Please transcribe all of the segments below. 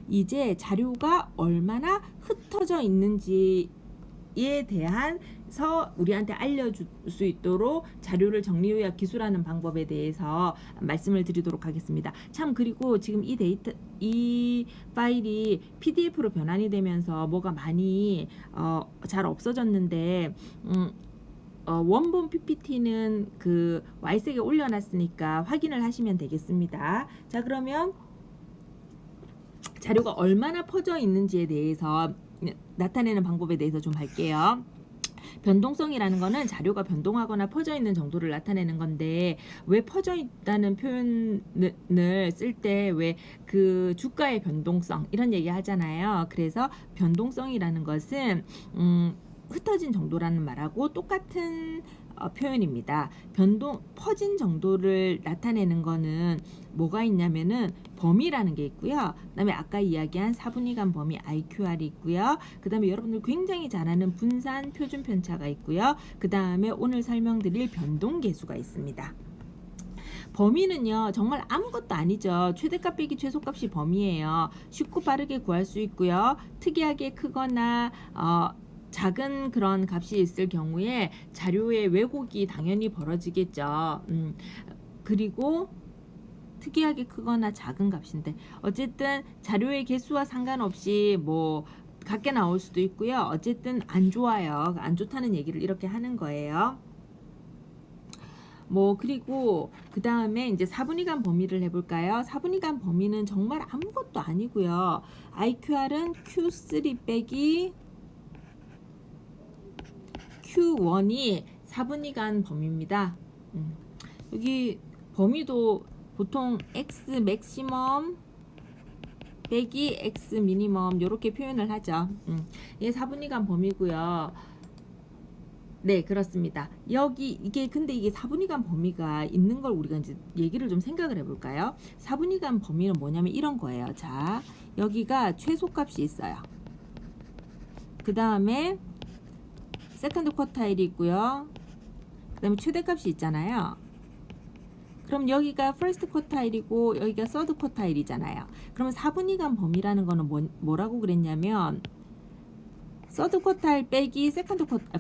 이제 자료가 얼마나 흩어져 있는지에 대해서 우리한테 알려줄 수 있도록 자료를 정리요약 기술하는 방법에 대해서 말씀을 드리도록 하겠습니다. 참, 그리고 지금 이 파일이 PDF로 변환이 되면서 뭐가 많이 잘 없어졌는데 원본 PPT는 그 Y색에 올려놨으니까 확인을 하시면 되겠습니다. 자, 그러면 자료가 얼마나 퍼져 있는지에 대해서 나타내는 방법에 대해서 좀 할게요. 변동성이라는 거는 자료가 변동하거나 퍼져 있는 정도를 나타내는 건데, 왜 퍼져 있다는 표현을 쓸 때 왜 그 주가의 변동성 이런 얘기 하잖아요. 그래서 변동성이라는 것은 흩어진 정도라는 말하고 똑같은 표현입니다. 퍼진 정도를 나타내는 거는 뭐가 있냐면은 범위라는 게 있고요. 그 다음에 아까 이야기한 4분위간 범위 IQR이 있고요. 그 다음에 여러분들 굉장히 잘 아는 분산 표준 편차가 있고요. 그 다음에 오늘 설명드릴 변동계수가 있습니다. 범위는요, 정말 아무것도 아니죠. 최대값 빼기 최소값이 범위예요. 쉽고 빠르게 구할 수 있고요. 특이하게 크거나 작은 그런 값이 있을 경우에 자료의 왜곡이 당연히 벌어지겠죠. 그리고 특이하게 크거나 작은 값인데, 어쨌든 자료의 개수와 상관없이 뭐 같게 나올 수도 있고요. 어쨌든 안 좋아요. 안 좋다는 얘기를 이렇게 하는 거예요. 그리고 그 다음에 이제 4분위간 범위를 해볼까요? 4분위간 범위는 정말 아무것도 아니고요. IQR은 Q3 빼기 Q1이 4분위간 범위입니다. 여기 범위도 보통 X 맥시멈 빼기 X 미니멈 이렇게 표현을 하죠. 이게 4분위간 범위고요. 네, 그렇습니다. 근데 이게 4분위간 범위가 있는 걸 우리가 이제 얘기를 좀 생각을 해볼까요? 4분위간 범위는 뭐냐면 이런 거예요. 자, 여기가 최소값이 있어요. 그 다음에 세컨드 쿼타일이 있고요. 그 다음에 최대값이 있잖아요. 그럼 여기가 퍼스트 쿼타일이고 여기가 서드 쿼타일이잖아요. 그러면 4분위간 범위라는 거는 뭐라고 그랬냐면 서드 쿼타일 빼기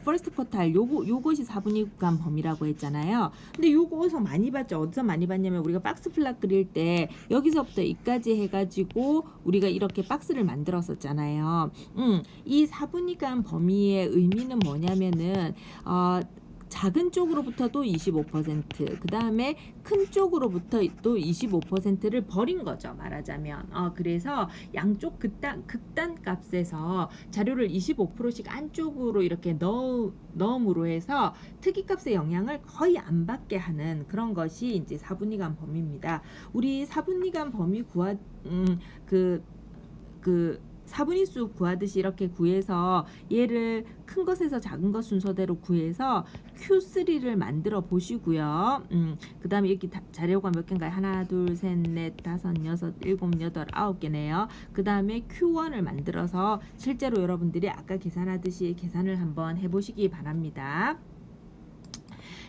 퍼스트 쿼타일 요것이 4분위간 범위라고 했잖아요. 근데 요거 어디서 많이 봤죠? 어디서 많이 봤냐면 우리가 박스 플랫 그릴 때 여기서부터 여기까지 해가지고 우리가 이렇게 박스를 만들었었잖아요. 이 4분위간 범위의 의미는 뭐냐면은 작은 쪽으로부터도 25%, 그 다음에 큰 쪽으로부터 또 25%를 버린 거죠, 말하자면. 그래서 양쪽 극단 값에서 자료를 25%씩 안쪽으로 이렇게 넣음으로 해서 특이값의 영향을 거의 안 받게 하는 그런 것이 이제 4분위간 범위입니다. 우리 4분위간 범위 4분위수 구하듯이 이렇게 구해서 얘를 큰 것에서 작은 것 순서대로 구해서 Q3를 만들어 보시고요. 그 다음에 여기 자료가 몇 개인가요? 하나, 둘, 셋, 넷, 다섯, 여섯, 일곱, 여덟, 아홉 개네요. 그 다음에 Q1을 만들어서 실제로 여러분들이 아까 계산하듯이 계산을 한번 해보시기 바랍니다.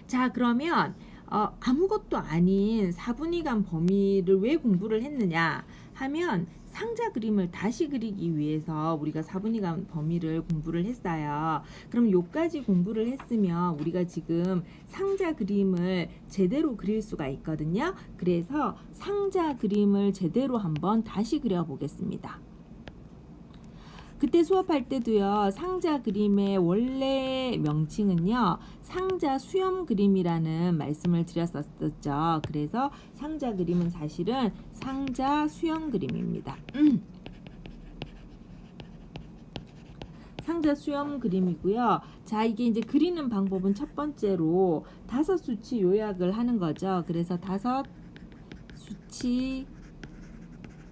자, 그러면 아무것도 아닌 4분위간 범위를 왜 공부를 했느냐 하면 상자 그림을 다시 그리기 위해서 우리가 4분위간 범위를 공부를 했어요. 그럼 요까지 공부를 했으면 우리가 지금 상자 그림을 제대로 그릴 수가 있거든요. 그래서 상자 그림을 제대로 한번 다시 그려 보겠습니다. 그때 수업할 때도요, 상자 그림의 원래 명칭은요, 상자 수염 그림이라는 말씀을 드렸었죠. 그래서 상자 그림은 사실은 상자 수염 그림입니다. 상자 수염 그림이고요. 자, 이게 이제 그리는 방법은 첫 번째로 5수치 요약을 하는 거죠. 그래서 5수치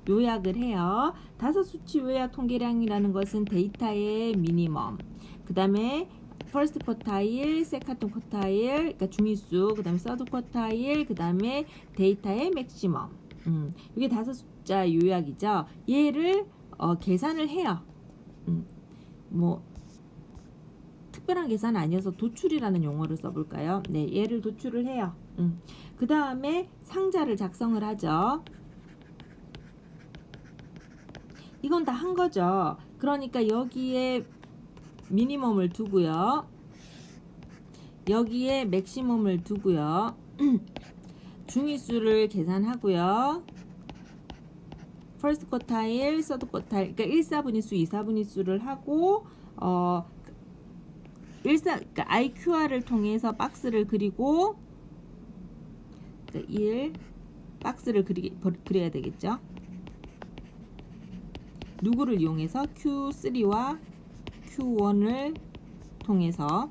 요약을 해요. 5수치 요약 통계량이라는 것은 데이터의 미니멈, 그 다음에 퍼스트 쿼타일, 세컨드 쿼타일, 그러니까 중위수, 그 다음에 서드 쿼타일, 그 다음에 데이터의 맥시멈. 이게 5숫자 요약이죠. 얘를 계산을 해요. 뭐 특별한 계산 아니어서 도출이라는 용어를 써볼까요? 네, 얘를 도출을 해요. 그 다음에 상자를 작성을 하죠. 이건 다 한 거죠. 그러니까 여기에 미니멈을 두고요. 여기에 맥시멈을 두고요. 중위수를 계산하고요. 퍼스트 쿼타일, 서드 쿼타일, 그러니까 1, 4분위수, 2, 4분위수를 하고 그러니까 IQR을 통해서 박스를 그리고 그러니까 1 박스를 그려야 되겠죠. 누구를 이용해서 Q3와 Q1을 통해서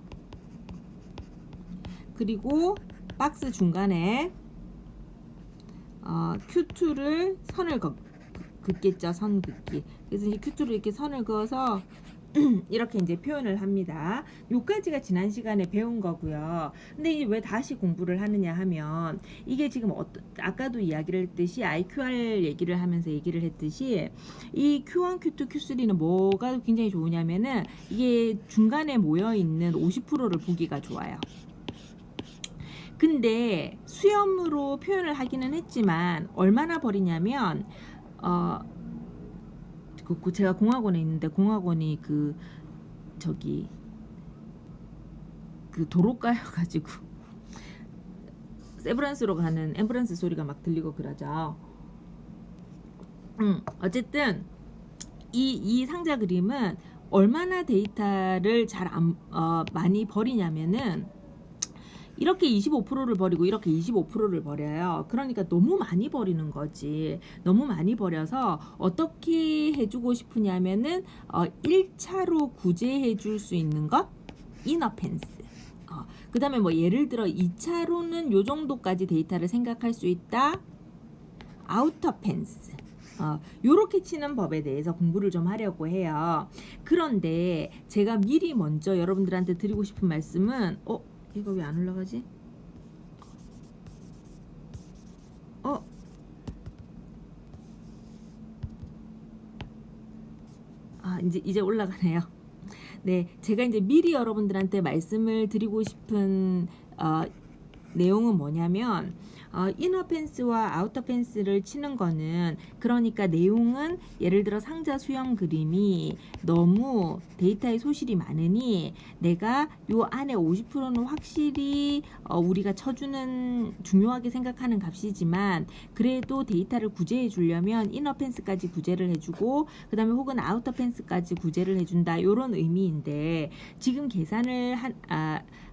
그리고 박스 중간에 Q2를 선을 긋겠죠. 선 긋기. 그래서 이제 Q2를 이렇게 선을 그어서 이렇게 이제 표현을 합니다. 요까지가 지난 시간에 배운 거고요. 근데 이제 왜 다시 공부를 하느냐 하면 이게 지금 아까도 이야기를 했듯이 IQR 얘기를 하면서 얘기를 했듯이 이 Q1, Q2, Q3는 뭐가 굉장히 좋으냐면은 이게 중간에 모여 있는 50%를 보기가 좋아요. 근데 수염으로 표현을 하기는 했지만 얼마나 버리냐면 제가 공학원에 있는데 공학원이 그 도로가여 가지고 세브란스로 가는 앰뷸런스 소리가 막 들리고 그러죠. 어쨌든 이 상자 그림은 얼마나 데이터를 많이 버리냐면은 이렇게 25%를 버리고 이렇게 25%를 버려요. 그러니까 너무 많이 버리는 거지. 너무 많이 버려서 어떻게 해주고 싶으냐면은 1차로 구제해 줄 수 있는 것 이너펜스. 그 다음에 뭐 예를 들어 2차로는 요 정도까지 데이터를 생각할 수 있다. 아우터펜스. 요렇게 치는 법에 대해서 공부를 좀 하려고 해요. 그런데 제가 미리 먼저 여러분들한테 드리고 싶은 말씀은 이거 왜 안 올라가지? 이제 올라가네요. 네, 제가 이제 미리 여러분들한테 말씀을 드리고 싶은 내용은 뭐냐면 이너펜스와 아우터펜스를 치는 거는 그러니까 내용은 예를 들어 상자 수형 그림이 너무 데이터의 소실이 많으니 내가 요 안에 50%는 확실히 우리가 쳐주는 중요하게 생각하는 값이지만 그래도 데이터를 구제해 주려면 이너펜스까지 구제를 해주고 그 다음에 혹은 아우터펜스까지 구제를 해준다 요런 의미인데 지금 계산을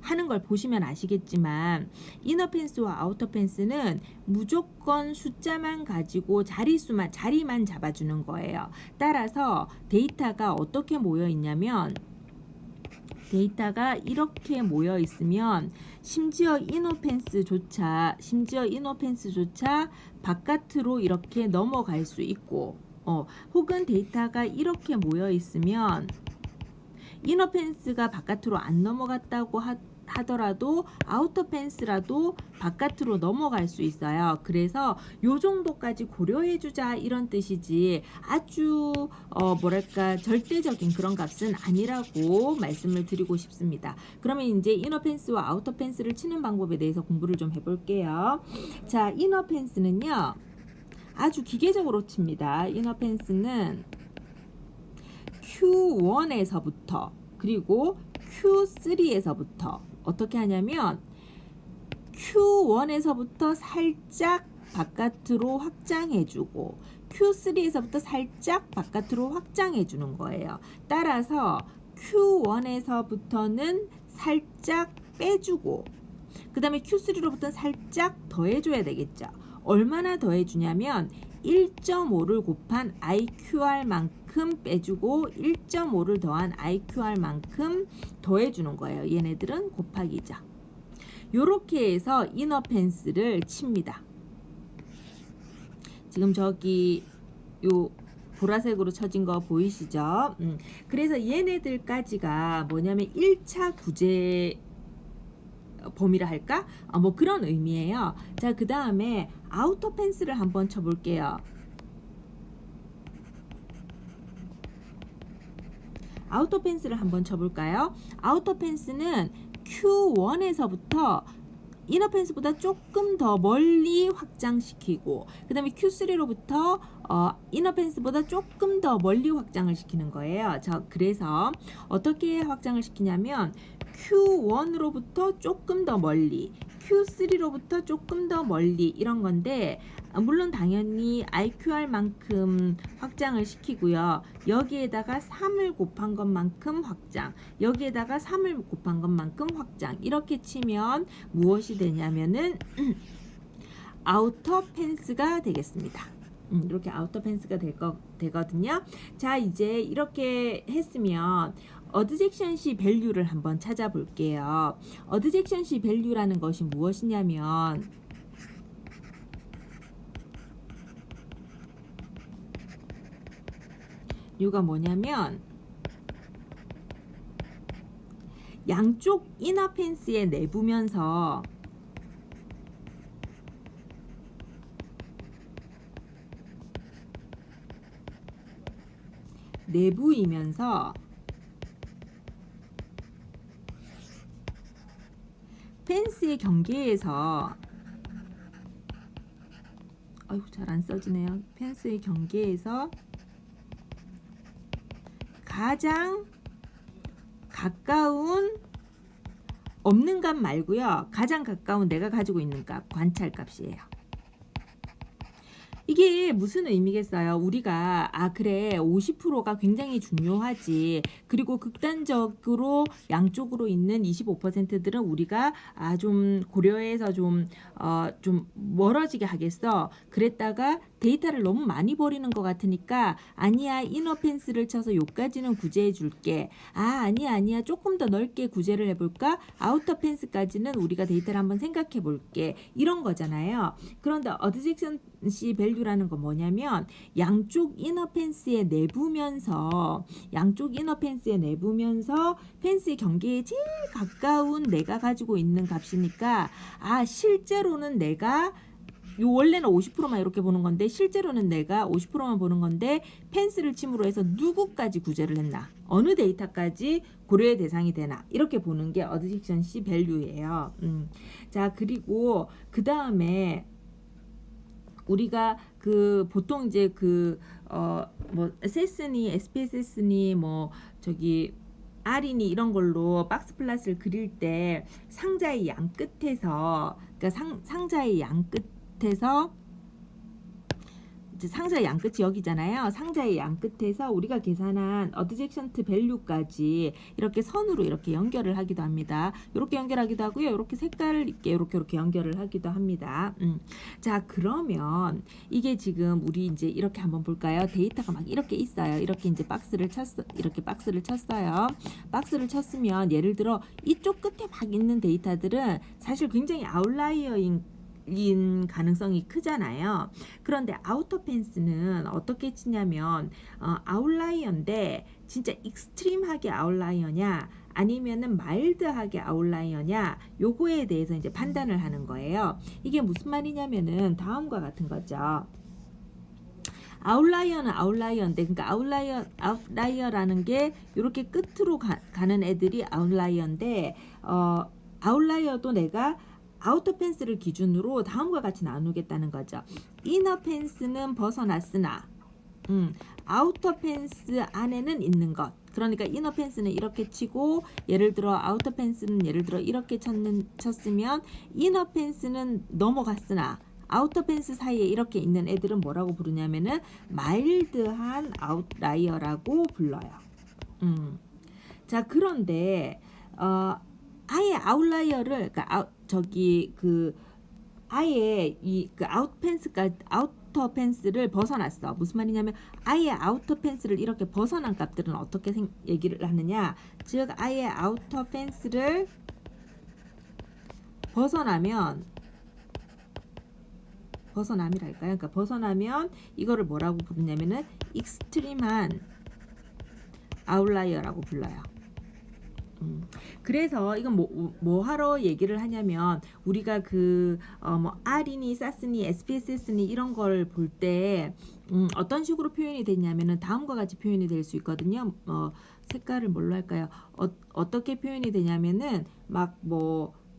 하는 걸 보시면 아시겠지만 이너펜스와 아우터펜스는 무조건 숫자만 가지고 자리만 잡아주는 거예요. 따라서 데이터가 어떻게 모여 있냐면 데이터가 이렇게 모여 있으면 심지어 이너펜스조차 바깥으로 이렇게 넘어갈 수 있고 혹은 데이터가 이렇게 모여 있으면 이너펜스가 바깥으로 안 넘어갔다고 하더라도 아우터펜스라도 바깥으로 넘어갈 수 있어요. 그래서 요 정도까지 고려해 주자 이런 뜻이지 아주 절대적인 그런 값은 아니라고 말씀을 드리고 싶습니다. 그러면 이제 이너펜스와 아우터펜스를 치는 방법에 대해서 공부를 좀 해볼게요. 자, 이너펜스는요 아주 기계적으로 칩니다. 이너펜스는 Q1에서부터 그리고 Q3에서부터 어떻게 하냐면 Q1에서부터 살짝 바깥으로 확장해주고 Q3에서부터 살짝 바깥으로 확장해주는 거예요. 따라서 Q1에서부터는 살짝 빼주고 그 다음에 Q3로부터 살짝 더해줘야 되겠죠. 얼마나 더해주냐면 1.5를 곱한 IQR만큼 빼주고 1.5를 더한 IQR만큼 더해주는 거예요. 얘네들은 곱하기죠. 요렇게 해서 이너펜스를 칩니다. 지금 저기 요 보라색으로 쳐진 거 보이시죠? 그래서 얘네들까지가 뭐냐면 1차 구제 범위라 할까? 뭐 그런 의미예요. 자, 그 다음에 아우터펜스를 한번 쳐볼게요. 아우터펜스를 한번 쳐볼까요? 아우터펜스는 Q1에서부터 이너 펜스보다 조금 더 멀리 확장시키고 그 다음에 Q3로부터 이너 펜스보다 조금 더 멀리 확장을 시키는 거예요. 그래서 어떻게 확장을 시키냐면 Q1으로부터 조금 더 멀리, Q3로부터 조금 더 멀리 이런 건데 물론 당연히 IQR만큼 확장을 시키고요. 여기에다가 3을 곱한 것만큼 확장, 여기에다가 3을 곱한 것만큼 확장 이렇게 치면 무엇이 되냐면은 아우터 펜스가 되겠습니다. 이렇게 아우터 펜스가 되거든요. 자, 이제 이렇게 했으면 어드젝션시 밸류를 한번 찾아볼게요. 어드젝션시 밸류라는 것이 무엇이냐면 이유가 뭐냐면 양쪽 이너 펜스에 내부면서 내부이면서 펜스의 경계에서 잘 안 써지네요. 펜스의 경계에서 가장 가까운 없는 값 말고요. 가장 가까운 내가 가지고 있는 값, 관찰 값이에요. 이게 무슨 의미겠어요? 우리가 그래 50%가 굉장히 중요하지. 그리고 극단적으로 양쪽으로 있는 25%들은 우리가 좀 고려해서 좀 멀어지게 하겠어. 그랬다가 데이터를 너무 많이 버리는 것 같으니까 아니야 이너 펜스를 쳐서 요까지는 구제해 줄게. 아니야 조금 더 넓게 구제를 해볼까? 아우터 펜스까지는 우리가 데이터를 한번 생각해 볼게. 이런 거잖아요. 그런데 어드젝션시 밸류라는 건 뭐냐면 양쪽 이너 펜스에 내부면서 펜스의 경계에 제일 가까운 내가 가지고 있는 값이니까 실제로는 내가 원래는 50%만 이렇게 보는 건데 실제로는 내가 50%만 보는 건데 펜스를 침으로 해서 누구까지 구제를 했나, 어느 데이터까지 고려의 대상이 되나 이렇게 보는 게 어드젝션시 밸류예요. 자, 그리고 그 다음에 우리가 보통 이제 SS니 SPSS니 R이니 이런 걸로 박스 플랫을 그릴 때 상자의 양 끝에서 상자의 양 끝에서 상자의 양 끝이 여기잖아요. 상자의 양 끝에서 우리가 계산한 어드젝션트 밸류까지 이렇게 선으로 이렇게 연결을 하기도 합니다. 이렇게 연결하기도 하고요. 이렇게 색깔 있게 이렇게 연결을 하기도 합니다. 자, 그러면 이게 지금 우리 이제 이렇게 한번 볼까요? 데이터가 막 이렇게 있어요. 이렇게 이제 박스를 쳤어요. 박스를 쳤으면 예를 들어 이쪽 끝에 막 있는 데이터들은 사실 굉장히 아웃라이어인 가능성이 크잖아요. 그런데 아우터 펜스는 어떻게 치냐면 아웃라이어인데 진짜 익스트림하게 아웃라이어냐 아니면은 마일드하게 아웃라이어냐 요거에 대해서 이제 판단을 하는 거예요. 이게 무슨 말이냐면은 다음과 같은 거죠. 아웃라이어는 아웃라이어인데, 그러니까 아웃라이어라는 게 이렇게 끝으로 가는 애들이 아웃라이어인데 아웃라이어도 내가 아우터 펜스를 기준으로 다음과 같이 나누겠다는 거죠. 이너 펜스는 벗어났으나 아우터 펜스 안에는 있는 것. 그러니까 이너 펜스는 이렇게 치고 예를 들어 아우터 펜스는 예를 들어 이렇게 쳤으면 이너 펜스는 넘어갔으나 아우터 펜스 사이에 이렇게 있는 애들은 뭐라고 부르냐면은 마일드한 아웃라이어라고 불러요. 자, 그런데 아예 아웃라이어를 아예 아우터 펜스를 벗어났어. 무슨 말이냐면 아예 아우터 펜스를 이렇게 벗어난 값들은 어떻게 얘기를 하느냐? 즉 아예 아우터 펜스를 벗어남이랄까요? 그러니까 벗어나면 이거를 뭐라고 부르냐면은 익스트림한 아웃라이어라고 불러요. 그래서 이건 뭐 하러 얘기를 하냐면 우리가 R이니 사스니 SPSS니 이런 걸 볼 때 어떤 식으로 표현이 되냐면은 다음과 같이 표현이 될 수 있거든요. 색깔을 뭘로 할까요? 어떻게 표현이 되냐면은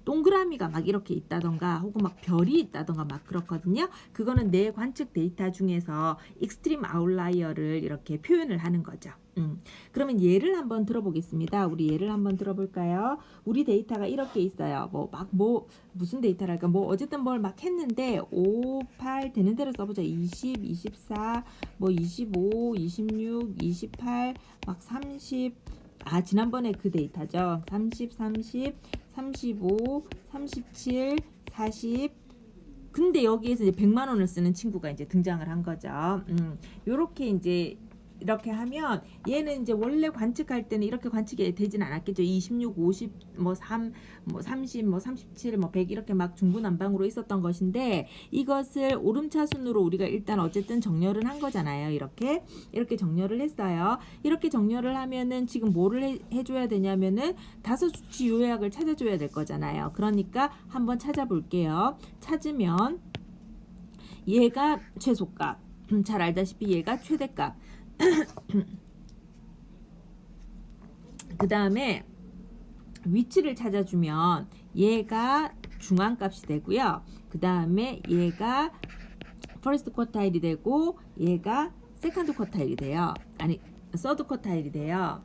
동그라미가 막 이렇게 있다던가 혹은 막 별이 있다던가 막 그렇거든요. 그거는 내 관측 데이터 중에서 익스트림 아웃라이어를 이렇게 표현을 하는 거죠. 그러면 예를 한번 들어보겠습니다. 우리 예를 한번 들어볼까요? 우리 데이터가 이렇게 있어요. 무슨 데이터랄까? 어쨌든 뭘 막 했는데 5, 8 되는 대로 써보자. 20, 24, 25, 26, 28, 막 30. 지난번에 그 데이터죠. 30, 35, 37, 40. 근데 여기에서 이제 100만 원을 쓰는 친구가 이제 등장을 한 거죠. 요렇게 이제 이렇게 하면 얘는 이제 원래 관측할 때는 이렇게 관측이 되진 않았겠죠. 26, 50, 3, 30, 37, 100 이렇게 막 중구난방으로 있었던 것인데 이것을 오름차순으로 우리가 일단 어쨌든 정렬을 한 거잖아요. 이렇게 정렬을 했어요. 이렇게 정렬을 하면은 지금 뭐를 해줘야 되냐면은 다섯 수치 요약을 찾아줘야 될 거잖아요. 그러니까 한번 찾아볼게요. 찾으면 얘가 최소값, 잘 알다시피 얘가 최대값. 그 다음에 위치를 찾아주면 얘가 중앙값이 되고요. 그 다음에 얘가 퍼스트 쿼타일이 되고 얘가 세컨드 쿼타일이 돼요. 아니 서드 쿼타일이 돼요.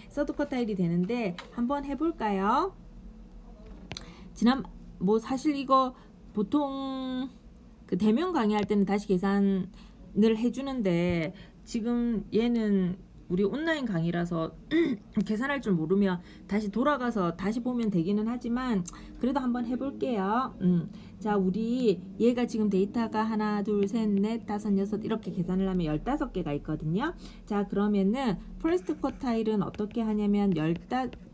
서드 쿼타일이 되는데 한번 해볼까요? 사실 이거 보통 그 대면 강의할 때는 다시 계산을 해주는데 지금 얘는 우리 온라인 강의라서 계산할 줄 모르면 다시 돌아가서 다시 보면 되기는 하지만 그래도 한번 해볼게요. 자, 우리 얘가 지금 데이터가 하나, 둘, 셋, 넷, 다섯, 여섯 이렇게 계산을 하면 15개가 있거든요. 자, 그러면은 퍼스트 쿼타일은 어떻게 하냐면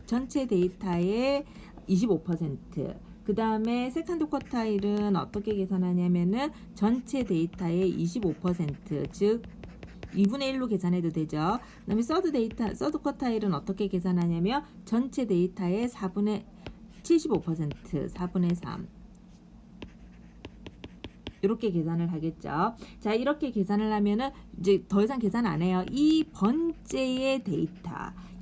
전체 데이터의 25%, 그 다음에 세컨드 쿼타일은 어떻게 계산하냐면은 전체 데이터의 25%, 즉 2분의 1로 계산해도 되죠. 그 다음에 서드 쿼타일은 어떻게 계산하냐면 전체 데이터의 75%, 4분의 3 이렇게 계산을 하겠죠. 자, 이렇게 계산을 하면은 이제 더 이상 계산 안 해요. 이 번째의 데이터,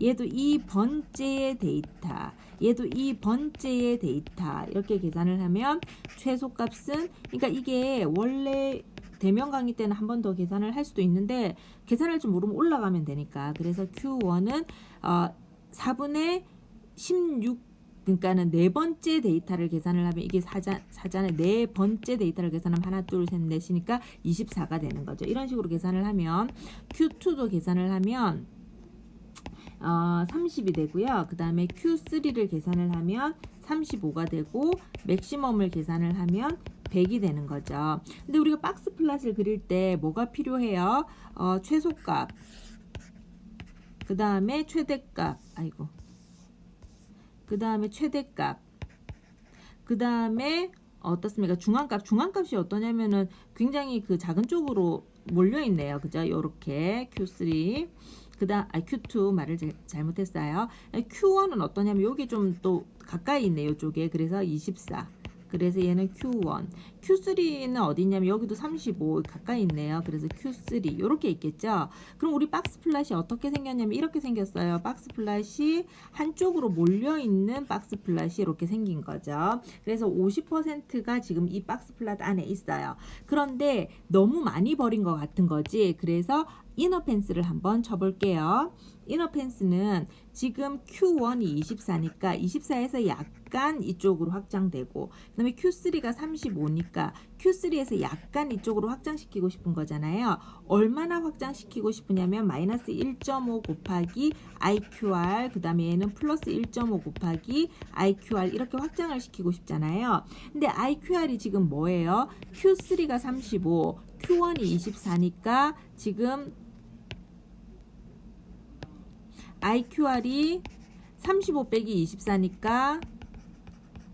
얘도 이 번째의 데이터, 얘도 이 번째의 데이터 이렇게 계산을 하면 최소값은, 그러니까 이게 원래 대면 강의 때는 한 번 더 계산을 할 수도 있는데 계산할 줄 모르면 올라가면 되니까, 그래서 Q1은 4분의 16, 그러니까는 네 번째 데이터를 계산을 하면 이게 사전에 네 번째 데이터를 계산하면 하나, 둘, 셋, 넷이니까 24가 되는 거죠. 이런 식으로 계산을 하면 Q2도 계산을 하면 30이 되고요. 그 다음에 Q3를 계산을 하면 35가 되고 맥시멈을 계산을 하면 100이 되는 거죠. 근데 우리가 박스 플랫을 그릴 때 뭐가 필요해요? 최소값, 그 다음에 최대값, 그 다음에 최대값, 그 다음에 어떻습니까? 중앙값이 어떠냐면은 굉장히 그 작은 쪽으로 몰려 있네요. 그죠? 요렇게 Q3, Q2 말을 잘못했어요. Q1은 어떠냐면 여기 좀 또 가까이 있네요. 이쪽에. 그래서 24. 그래서 얘는 Q1. Q3는 어디 있냐면 여기도 35 가까이 있네요. 그래서 Q3 이렇게 있겠죠. 그럼 우리 박스 플랫이 어떻게 생겼냐면 이렇게 생겼어요. 박스 플랫이 한쪽으로 몰려있는 박스 플랫이 이렇게 생긴 거죠. 그래서 50%가 지금 이 박스 플랫 안에 있어요. 그런데 너무 많이 버린 것 같은 거지. 그래서 이너 펜스를 한번 쳐볼게요. 이너 펜스는 지금 Q1이 24니까 24에서 약간 이쪽으로 확장되고, 그 다음에 Q3가 35니까 Q3에서 약간 이쪽으로 확장시키고 싶은 거잖아요. 얼마나 확장시키고 싶으냐면 마이너스 1.5 곱하기 IQR, 그 다음에 얘는 플러스 1.5 곱하기 IQR 이렇게 확장을 시키고 싶잖아요. 근데 IQR이 지금 뭐예요? Q3가 35, Q1이 24니까 지금 IQR이 35 빼기 24니까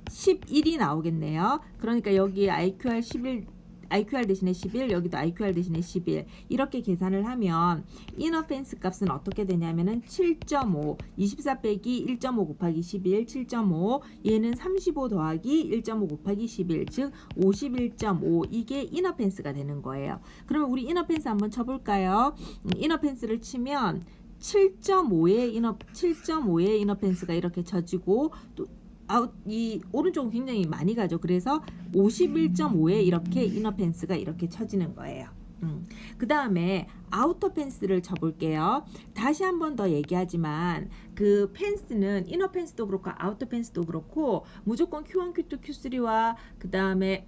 11이 나오겠네요. 그러니까 여기 IQR 11, IQR 대신에 11, 여기도 IQR 대신에 11 이렇게 계산을 하면 이너 펜스 값은 어떻게 되냐면은 7.5, 24 빼기 1.5 곱하기 11, 7.5, 얘는 35 더하기 1.5 곱하기 11, 즉 51.5, 이게 이너 펜스가 되는 거예요. 그러면 우리 이너 펜스 한번 쳐볼까요? 이너 펜스를 치면 7.5의 이너 펜스가 이렇게 쳐지고, 또 이 오른쪽은 굉장히 많이 가죠. 그래서 51.5에 이렇게 이너 펜스가 이렇게 쳐지는 거예요. 그 다음에 아우터 펜스를 쳐볼게요. 다시 한 번 더 얘기하지만 그 펜스는 이너 펜스도 그렇고 아우터 펜스도 그렇고 무조건 Q1, Q2, Q3와 그 다음에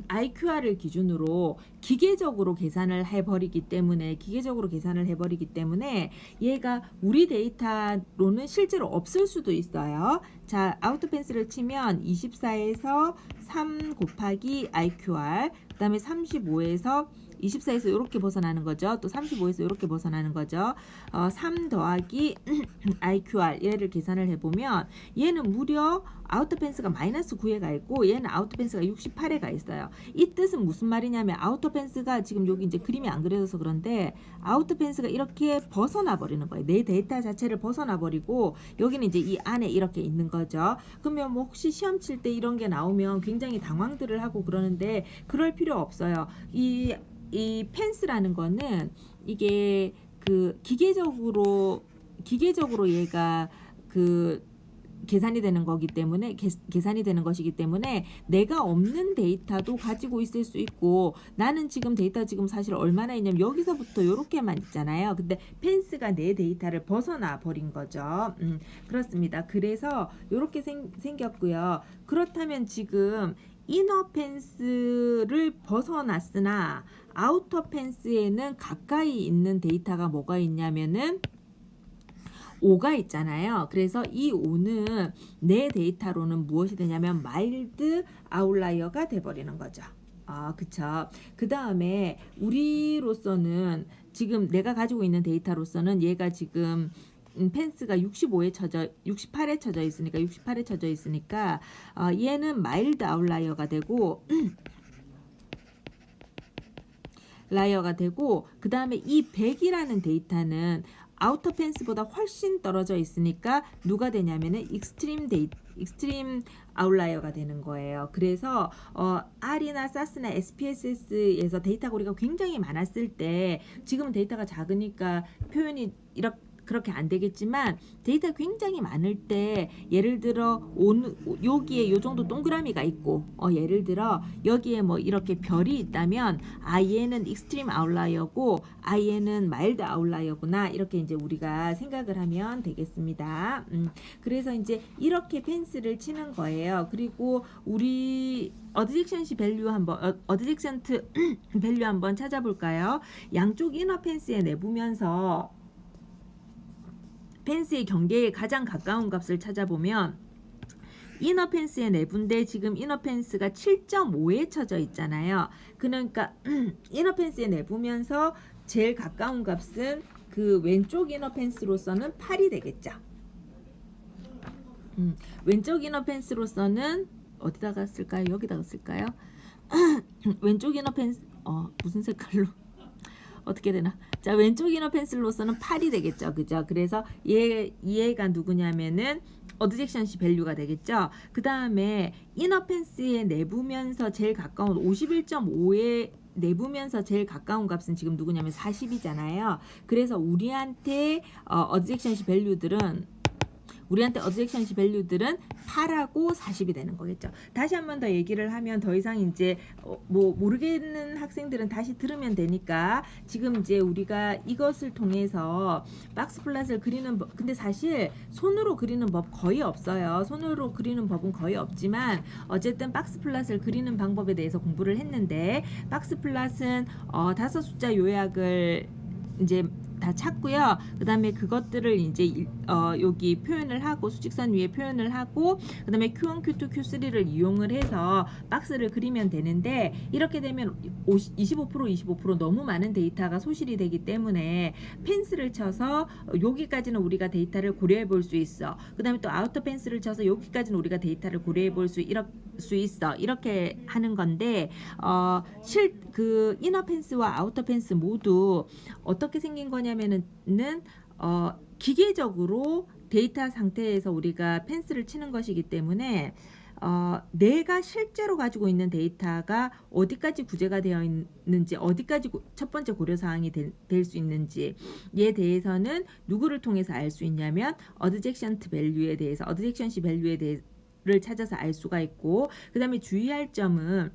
IQR을 기준으로 기계적으로 계산을 해버리기 때문에 얘가 우리 데이터로는 실제로 없을 수도 있어요. 자, 아우터 펜스를 치면 24에서 3 곱하기 IQR, 그 다음에 35에서 24에서 이렇게 벗어나는 거죠. 또 35에서 이렇게 벗어나는 거죠. 3 더하기 IQR 얘를 계산을 해보면 얘는 무려 아우터 펜스가 마이너스 9에 가 있고 얘는 아우터 펜스가 68에 가 있어요. 이 뜻은 무슨 말이냐면 아우터 펜스가 지금 여기 이제 그림이 안 그려져서 그런데 아우터 펜스가 이렇게 벗어나 버리는 거예요. 내 데이터 자체를 벗어나 버리고 여기는 이제 이 안에 이렇게 있는 거죠. 그러면 뭐 혹시 시험 칠 때 이런 게 나오면 굉장히 당황들을 하고 그러는데 그럴 필요 없어요. 이 펜스라는 거는 이게 그 기계적으로 얘가 그 계산이 되는 거기 때문에 계산이 되는 것이기 때문에 내가 없는 데이터도 가지고 있을 수 있고 나는 지금 데이터 지금 사실 얼마나 있냐면 여기서부터 이렇게만 있잖아요. 근데 펜스가 내 데이터를 벗어나 버린 거죠. 그렇습니다. 그래서 이렇게 생겼고요. 그렇다면 지금 이너 펜스를 벗어났으나 아우터 펜스에는 가까이 있는 데이터가 뭐가 있냐면은 5가 있잖아요. 그래서 이 5는 내 데이터로는 무엇이 되냐면 마일드 아웃라이어가 돼버리는 거죠. 그쵸. 그 다음에 우리로서는 지금 내가 가지고 있는 데이터로서는 얘가 지금 펜스가 68에 쳐져 있으니까 얘는 마일드 아웃라이어가 되고 그 다음에 이 100이라는 데이터는 아우터 펜스보다 훨씬 떨어져 있으니까 누가 되냐면은 익스트림 아웃라이어가 되는 거예요. 그래서 R이나 SAS나 SPSS에서 데이터가 우리가 굉장히 많았을 때 지금은 데이터가 작으니까 표현이 이렇게 그렇게 안 되겠지만 데이터가 굉장히 많을 때 예를 들어 여기에 요 정도 동그라미가 있고 예를 들어 여기에 뭐 이렇게 별이 있다면 얘는 익스트림 아웃라이어고 얘는 마일드 아웃라이어구나 이렇게 이제 우리가 생각을 하면 되겠습니다. 그래서 이제 이렇게 펜스를 치는 거예요. 그리고 우리 어드젝션시 밸류 한번 어드젝션트 밸류 한번 찾아볼까요? 양쪽 이너 펜스에 내보면서 펜스의 경계에 가장 가까운 값을 찾아보면 이너 펜스의 내부인데 지금 이너 펜스가 7.5에 쳐져 있잖아요. 그러니까 이너 펜스에 내부면서 제일 가까운 값은 그 왼쪽 이너 펜스로서는 8이 되겠죠. 왼쪽 이너 펜스로서는 어디다가 쓸까요? 여기다가 쓸까요? 왼쪽 이너 펜스 무슨 색깔로 어떻게 되나? 자, 왼쪽 이너 펜슬로서는 8이 되겠죠. 그죠? 그래서 얘가 누구냐면은 어드젝션시 밸류가 되겠죠. 그 다음에 이너 펜스에 내부면서 제일 가까운 51.5에 내부면서 제일 가까운 값은 지금 누구냐면 40이잖아요. 그래서 우리한테 어드젝션시 밸류들은 8하고 40이 되는 거겠죠. 다시 한 번 더 얘기를 하면 더 이상 이제 뭐 모르겠는 학생들은 다시 들으면 되니까 지금 이제 우리가 이것을 통해서 박스 플랫을 그리는 법, 근데 사실 손으로 그리는 법 거의 없어요. 손으로 그리는 법은 거의 없지만 어쨌든 박스 플랫을 그리는 방법에 대해서 공부를 했는데 박스 플랫은 5숫자 요약을 이제 다 찾고요. 그 다음에 그것들을 이제 여기 표현을 하고 수직선 위에 표현을 하고 그 다음에 Q1, Q2, Q3를 이용을 해서 박스를 그리면 되는데 이렇게 되면 25% 너무 많은 데이터가 소실이 되기 때문에 펜스를 쳐서 여기까지는 우리가 데이터를 고려해 볼 수 있어. 그 다음에 또 아우터 펜스를 쳐서 여기까지는 우리가 데이터를 고려해 볼 수 있어. 이렇게 하는 건데 그 이너 펜스와 아우터 펜스 모두 어떻게 생긴 거냐면은 기계적으로 데이터 상태에서 우리가 펜스를 치는 것이기 때문에 내가 실제로 가지고 있는 데이터가 어디까지 구제가 되어 있는지 어디까지 첫 번째 고려사항이 될 수 있는지에 대해서는 누구를 통해서 알 수 있냐면 어드젝션시 밸류에 대해서 를 찾아서 알 수가 있고, 그 다음에 주의할 점은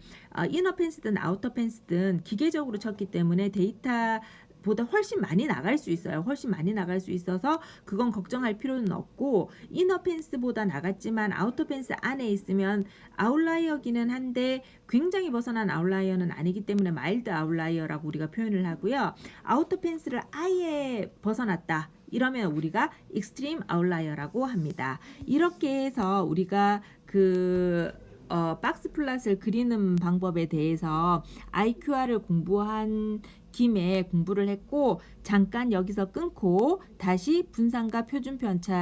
이너 펜스든 아우터 펜스든 기계적으로 쳤기 때문에 데이터보다 훨씬 많이 나갈 수 있어요. 훨씬 많이 나갈 수 있어서 그건 걱정할 필요는 없고, 이너 펜스보다 나갔지만 아우터 펜스 안에 있으면 아웃라이어기는 한데 굉장히 벗어난 아웃라이어는 아니기 때문에 마일드 아웃라이어라고 우리가 표현을 하고요. 아우터 펜스를 아예 벗어났다 이러면 우리가 익스트림 아웃라이어라고 합니다. 이렇게 해서 우리가 박스 플롯을 그리는 방법에 대해서 IQR을 공부한 김에 공부를 했고, 잠깐 여기서 끊고 다시 분산과 표준 편차